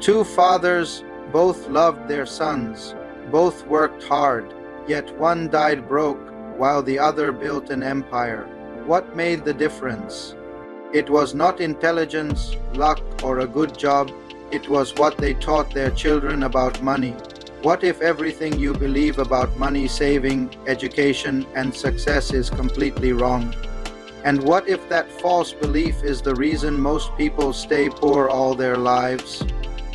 Two fathers, both loved their sons, both worked hard, yet one died broke while the other built an empire. What made the difference? It was not intelligence, luck, or a good job. It was what they taught their children about money. What if everything you believe about money, saving, education, and success is completely wrong? And what if that false belief is the reason most people stay poor all their lives?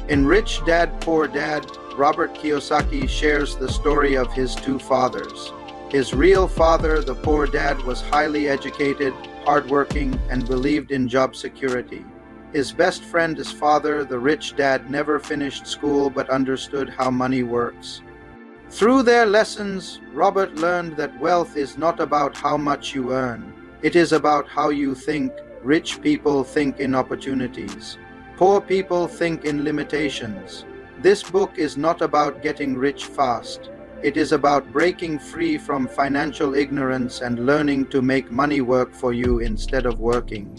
In Rich Dad, Poor Dad, Robert Kiyosaki shares the story of his two fathers. His real father, the poor dad, was highly educated, hardworking, and believed in job security. His best friend, his father, the rich dad, never finished school but understood how money works. Through their lessons, Robert learned that wealth is not about how much you earn. It is about how you think. Rich people think in opportunities. Poor people think in limitations. This book is not about getting rich fast. It is about breaking free from financial ignorance and learning to make money work for you instead of working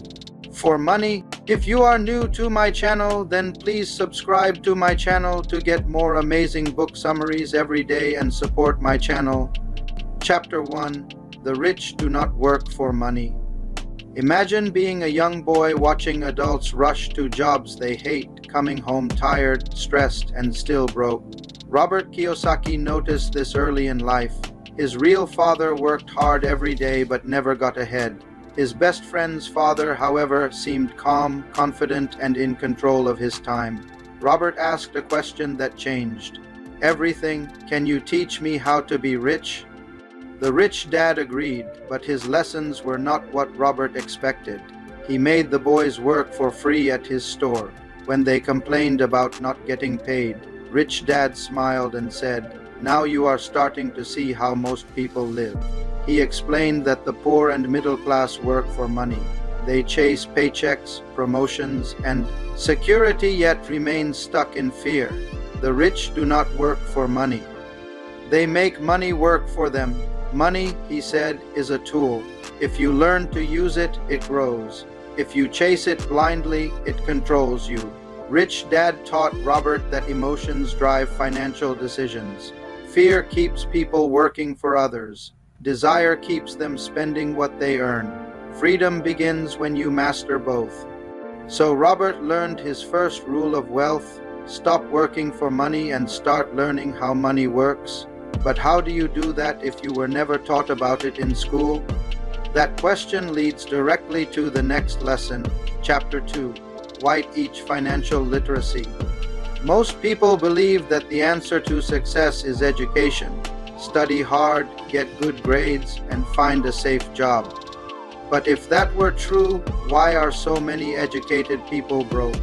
for money. If you are new to my channel, then please subscribe to my channel to get more amazing book summaries every day and support my channel. Chapter 1: The Rich Do Not Work for Money. Imagine being a young boy watching adults rush to jobs they hate, coming home tired, stressed, and still broke. Robert Kiyosaki noticed this early in life. His real father worked hard every day but never got ahead. His best friend's father, however, seemed calm, confident, and in control of his time. Robert asked a question that changed everything. Can you teach me how to be rich? The rich dad agreed, but his lessons were not what Robert expected. He made the boys work for free at his store. When they complained about not getting paid, Rich Dad smiled and said, "Now you are starting to see how most people live." He explained that the poor and middle class work for money. They chase paychecks, promotions, and security, yet remain stuck in fear. The rich do not work for money. They make money work for them. Money, he said, is a tool. If you learn to use it, it grows. If you chase it blindly, it controls you. Rich Dad taught Robert that emotions drive financial decisions. Fear keeps people working for others. Desire keeps them spending what they earn. Freedom begins when you master both. So Robert learned his first rule of wealth: stop working for money and start learning how money works. But how do you do that if you were never taught about it in school? That question leads directly to the next lesson, Chapter 2. Why teach financial literacy? Most people believe that the answer to success is education. Study hard, get good grades, and find a safe job. But if that were true, why are so many educated people broke?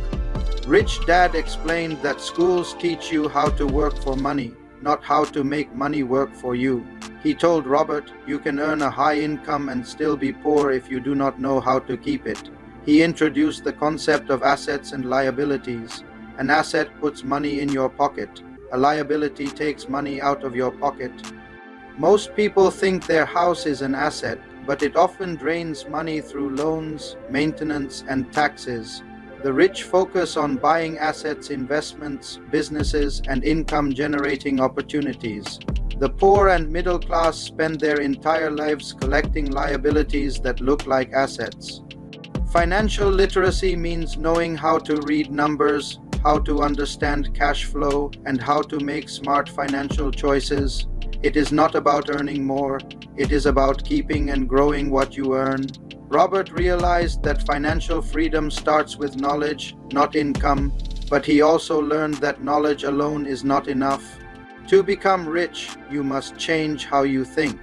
Rich Dad explained that schools teach you how to work for money, not how to make money work for you. He told Robert, you can earn a high income and still be poor if you do not know how to keep it. He introduced the concept of assets and liabilities. An asset puts money in your pocket. A liability takes money out of your pocket. Most people think their house is an asset, but it often drains money through loans, maintenance, and taxes. The rich focus on buying assets, investments, businesses, and income-generating opportunities. The poor and middle class spend their entire lives collecting liabilities that look like assets. Financial literacy means knowing how to read numbers, how to understand cash flow, and how to make smart financial choices. It is not about earning more, it is about keeping and growing what you earn. Robert realized that financial freedom starts with knowledge, not income, but he also learned that knowledge alone is not enough. To become rich, you must change how you think.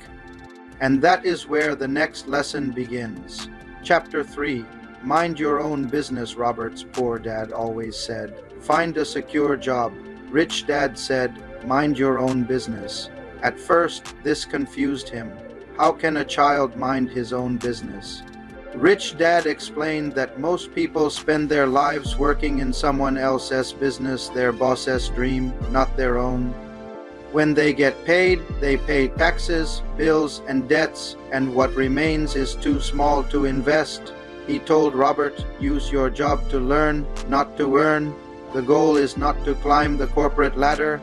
And that is where the next lesson begins. Chapter 3. Mind your own business, Robert's poor dad always said. Find a secure job. Rich Dad said, mind your own business. At first, this confused him. How can a child mind his own business? Rich Dad explained that most people spend their lives working in someone else's business, their boss's dream, not their own. When they get paid, they pay taxes, bills, and debts, and what remains is too small to invest. He told Robert, use your job to learn, not to earn. The goal is not to climb the corporate ladder,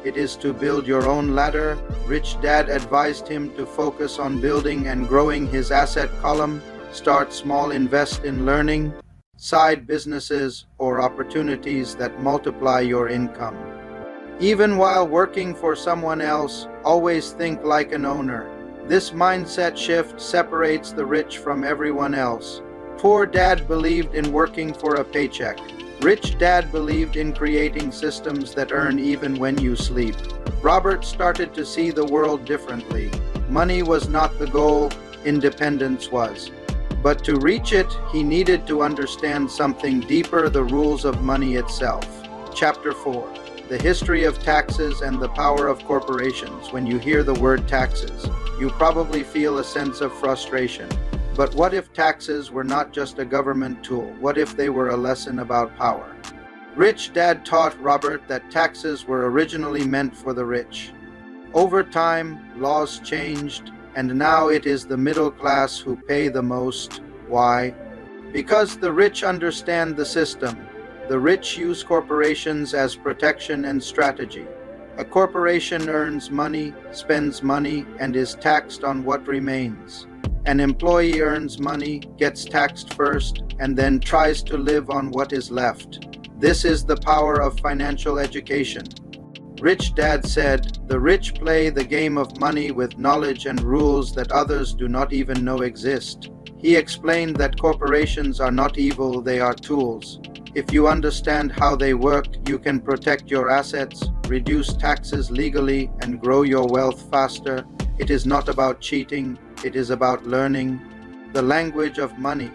it is to build your own ladder. Rich Dad advised him to focus on building and growing his asset column. Start small, invest in learning, side businesses, or opportunities that multiply your income. Even while working for someone else, always think like an owner. This mindset shift separates the rich from everyone else. Poor Dad believed in working for a paycheck. Rich Dad believed in creating systems that earn even when you sleep. Robert started to see the world differently. Money was not the goal, independence was. But to reach it, he needed to understand something deeper: the rules of money itself. Chapter 4. The history of taxes and the power of corporations. When you hear the word taxes, you probably feel a sense of frustration. But what if taxes were not just a government tool? What if they were a lesson about power? Rich Dad taught Robert that taxes were originally meant for the rich. Over time, laws changed, and now it is the middle class who pay the most. Why? Because the rich understand the system. The rich use corporations as protection and strategy. A corporation earns money, spends money, and is taxed on what remains. An employee earns money, gets taxed first, and then tries to live on what is left. This is the power of financial education. Rich Dad said, "The rich play the game of money with knowledge and rules that others do not even know exist." He explained that corporations are not evil, they are tools. If you understand how they work, you can protect your assets, reduce taxes legally, and grow your wealth faster. It is not about cheating, it is about learning the language of money.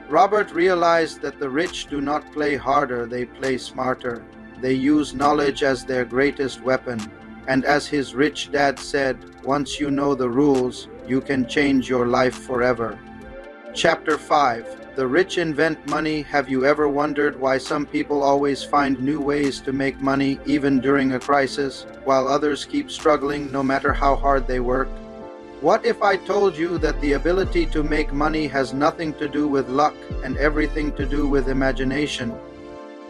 Robert realized that the rich do not play harder, they play smarter. They use knowledge as their greatest weapon. And as his rich dad said, once you know the rules, you can change your life forever. Chapter 5. The rich invent money. Have you ever wondered why some people always find new ways to make money even during a crisis, while others keep struggling no matter how hard they work? What if I told you that the ability to make money has nothing to do with luck and everything to do with imagination?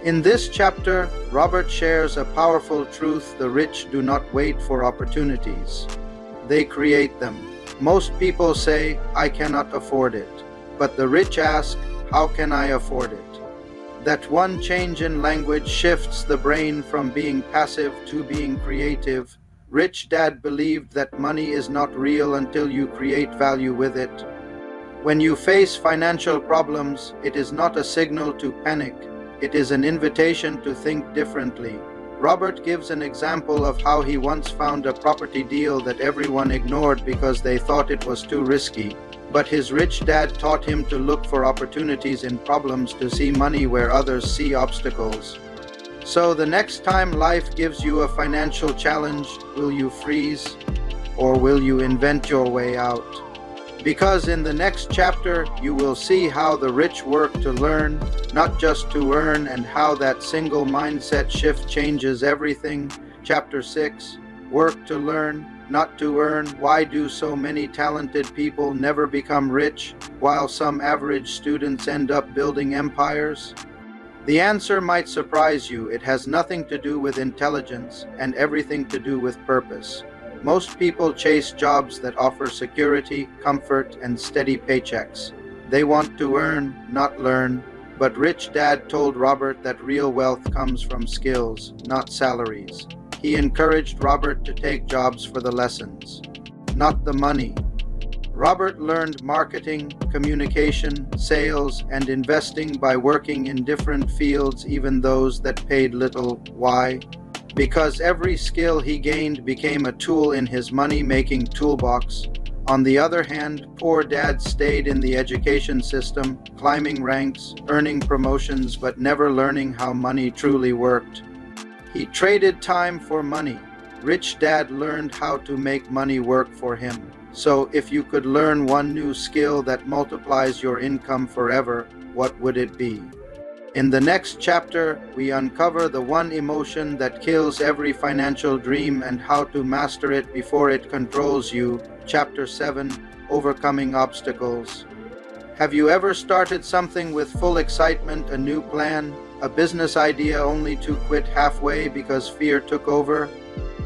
In this chapter, Robert shares a powerful truth: the rich do not wait for opportunities. They create them. Most people say, "I cannot afford it." But the rich ask, "How can I afford it?" That one change in language shifts the brain from being passive to being creative. Rich Dad believed that money is not real until you create value with it. When you face financial problems, it is not a signal to panic. It is an invitation to think differently. Robert gives an example of how he once found a property deal that everyone ignored because they thought it was too risky. But his rich dad taught him to look for opportunities in problems, to see money where others see obstacles. So the next time life gives you a financial challenge, will you freeze or will you invent your way out? Because in the next chapter, you will see how the rich work to learn, not just to earn, and how that single mindset shift changes everything. Chapter 6. Work to learn, not to earn. Why do so many talented people never become rich, while some average students end up building empires? The answer might surprise you. It has nothing to do with intelligence and everything to do with purpose. Most people chase jobs that offer security, comfort, and steady paychecks. They want to earn, not learn. But Rich Dad told Robert that real wealth comes from skills, not salaries. He encouraged Robert to take jobs for the lessons, not the money. Robert learned marketing, communication, sales, and investing by working in different fields, even those that paid little. Why? Because every skill he gained became a tool in his money-making toolbox. On the other hand, poor Dad stayed in the education system, climbing ranks, earning promotions, but never learning how money truly worked. He traded time for money. Rich Dad learned how to make money work for him. So if you could learn one new skill that multiplies your income forever, what would it be? In the next chapter, we uncover the one emotion that kills every financial dream and how to master it before it controls you. Chapter 7. Overcoming obstacles. Have you ever started something with full excitement, a new plan, a business idea only to quit halfway because fear took over?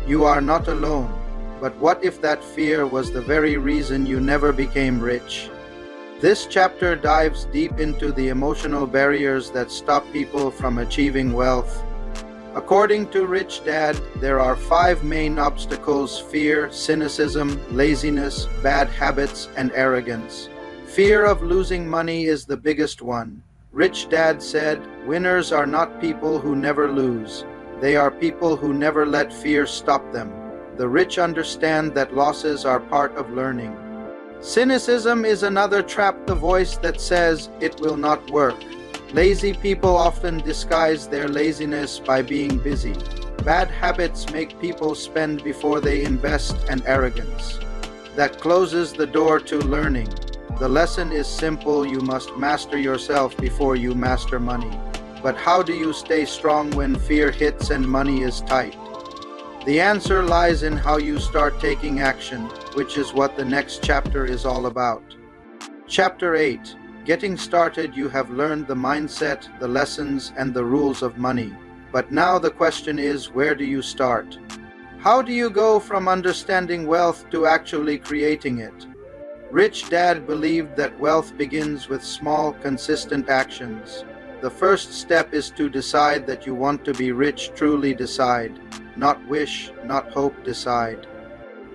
You are not alone. But what if that fear was the very reason you never became rich? This chapter dives deep into the emotional barriers that stop people from achieving wealth. According to Rich Dad, there are 5 main obstacles: fear, cynicism, laziness, bad habits, and arrogance. Fear of losing money is the biggest one. Rich Dad said, "Winners are not people who never lose. They are people who never let fear stop them." The rich understand that losses are part of learning. Cynicism is another trap, the voice that says it will not work. Lazy people often disguise their laziness by being busy. Bad habits make people spend before they invest, and arrogance that closes the door to learning. The lesson is simple: you must master yourself before you master money. But how do you stay strong when fear hits and money is tight? The answer lies in how you start taking action, which is what the next chapter is all about. Chapter 8. Getting started. You have learned the mindset, the lessons, and the rules of money. But now the question is, where do you start? How do you go from understanding wealth to actually creating it? Rich Dad believed that wealth begins with small, consistent actions. The first step is to decide that you want to be rich. Truly decide. Not wish, not hope, decide.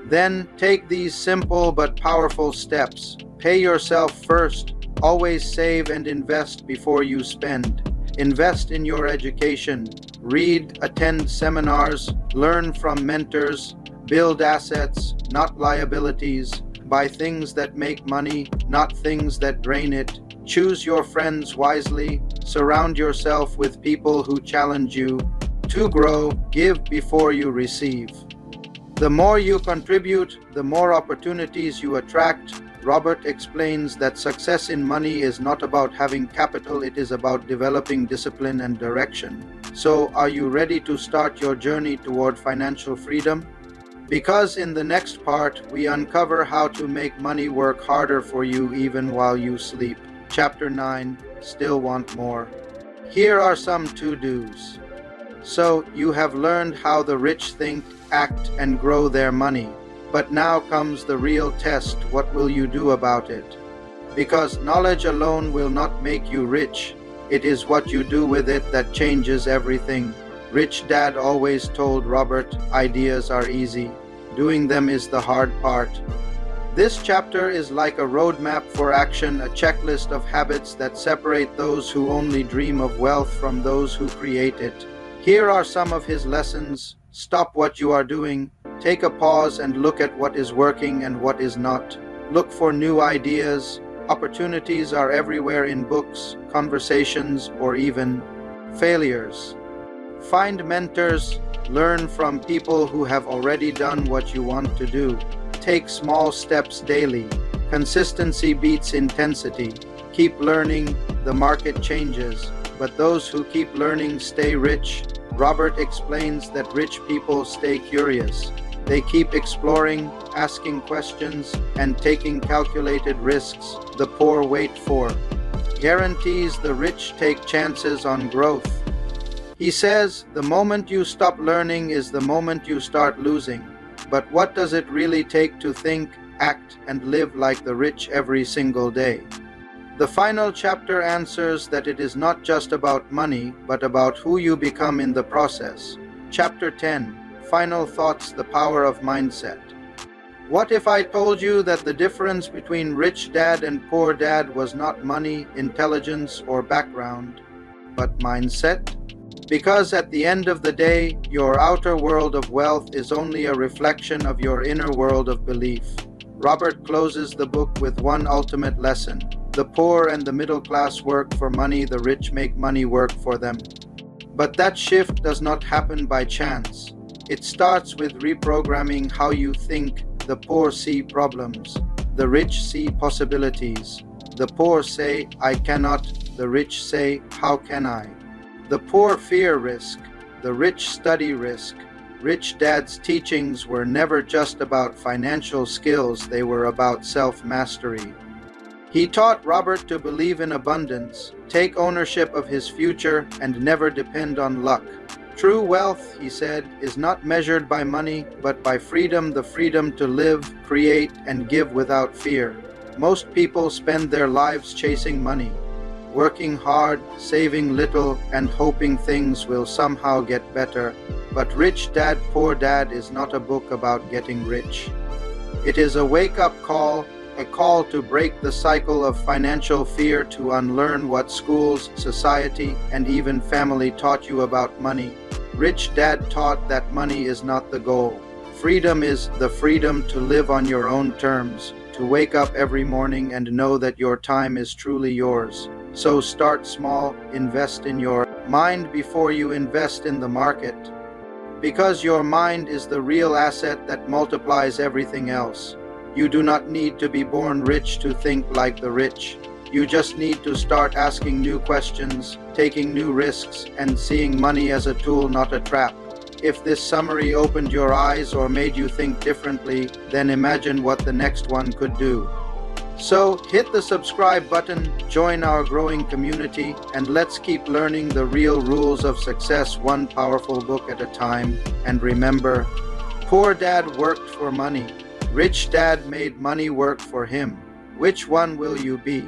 Then take these simple but powerful steps. Pay yourself first. Always save and invest before you spend. Invest in your education. Read, attend seminars, learn from mentors, build assets, not liabilities. Buy things that make money, not things that drain it. Choose your friends wisely. Surround yourself with people who challenge you. To grow, give before you receive. The more you contribute, the more opportunities you attract. Robert explains that success in money is not about having capital, it is about developing discipline and direction. So, are you ready to start your journey toward financial freedom? Because in the next part, we uncover how to make money work harder for you even while you sleep. Chapter 9. Still want more? Here are some to-dos. So, you have learned how the rich think, act, and grow their money. But now comes the real test. What will you do about it? Because knowledge alone will not make you rich. It is what you do with it that changes everything. Rich Dad always told Robert, ideas are easy. Doing them is the hard part. This chapter is like a roadmap for action, a checklist of habits that separate those who only dream of wealth from those who create it. Here are some of his lessons. Stop what you are doing. Take a pause and look at what is working and what is not. Look for new ideas. Opportunities are everywhere in books, conversations, or even failures. Find mentors. Learn from people who have already done what you want to do. Take small steps daily. Consistency beats intensity. Keep learning. The market changes, but those who keep learning stay rich. Robert explains that rich people stay curious. They keep exploring, asking questions, and taking calculated risks. The poor wait for guarantees. The rich take chances on growth. He says, the moment you stop learning is the moment you start losing. But what does it really take to think, act, and live like the rich every single day? The final chapter answers that it is not just about money, but about who you become in the process. Chapter 10. Final thoughts, the power of mindset. What if I told you that the difference between rich dad and poor dad was not money, intelligence, or background, but mindset? Because at the end of the day, your outer world of wealth is only a reflection of your inner world of belief. Robert closes the book with one ultimate lesson. The poor and the middle class work for money, the rich make money work for them. But that shift does not happen by chance. It starts with reprogramming how you think. The poor see problems. The rich see possibilities. The poor say, I cannot. The rich say, how can I? The poor fear risk. The rich study risk. Rich Dad's teachings were never just about financial skills, they were about self-mastery. He taught Robert to believe in abundance, take ownership of his future, and never depend on luck. True wealth, he said, is not measured by money, but by freedom, the freedom to live, create, and give without fear. Most people spend their lives chasing money, working hard, saving little, and hoping things will somehow get better. But Rich Dad, Poor Dad is not a book about getting rich. It is a wake-up call, a call to break the cycle of financial fear, to unlearn what schools, society, and even family taught you about money. Rich Dad taught that money is not the goal. Freedom is the freedom to live on your own terms, to wake up every morning and know that your time is truly yours. So start small, invest in your mind before you invest in the market. Because your mind is the real asset that multiplies everything else. You do not need to be born rich to think like the rich. You just need to start asking new questions, taking new risks, and seeing money as a tool, not a trap. If this summary opened your eyes or made you think differently, then imagine what the next one could do. So hit the subscribe button, join our growing community, and let's keep learning the real rules of success, one powerful book at a time. And remember, Poor Dad worked for money. Rich Dad made money work for him. Which one will you be?